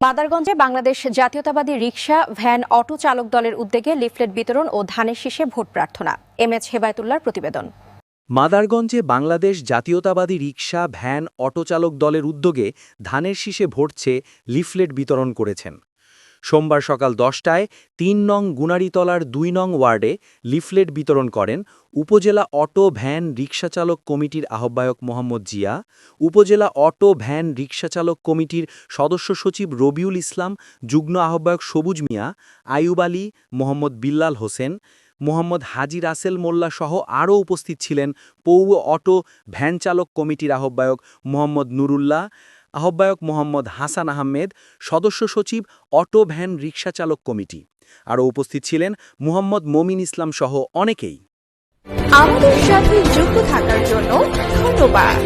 মাদারগঞ্জে বাংলাদেশ জাতীয়তাবাদী rickshaw van auto চালক দলের উদ্যোগে লিফলেট বিতরণ ও ধানের শীষে ভোট প্রার্থনা। এমএচ হেবায়তুল্লাহর প্রতিবেদন। মাদারগঞ্জে বাংলাদেশ জাতীয়তাবাদী রিকশা ভ্যান অটো চালক দলের উদ্যোগে ধানের শীষে ভোট চেয়ে লিফলেট বিতরণ করেছেন। সোমবার সকাল 10টায় ৩ নং গুনারিতলার ২ নং ওয়ার্ডে লিফলেট বিতরণ করেন উপজেলা অটো ভ্যান রিকশাচালক কমিটির আহ্বায়ক মোহাম্মদ জিয়া, উপজেলা অটো ভ্যান রিকশাচালক কমিটির সদস্য সচিব রবিউল ইসলাম, যুগ্ম আহ্বায়ক সবুজ মিয়া, আইয়ুব আলী, মোহাম্মদ বিল্লাল হোসেন, মোহাম্মদ হাজি রাসেল মোল্লা সহ আরও উপস্থিত ছিলেন পৌর অটো ভ্যান চালক কমিটির আহ্বায়ক মোহাম্মদ নুরুল্লাহ, আহ্বায়ক মোহাম্মদ হাসান আহমেদ, সদস্য সচিব অটো ভ্যান রিকশা চালক কমিটি। আরও উপস্থিত ছিলেন মুহাম্মদ মমিন ইসলাম সহ অনেকেই। আমাদের সাথে যুক্ত থাকার জন্য ধন্যবাদ।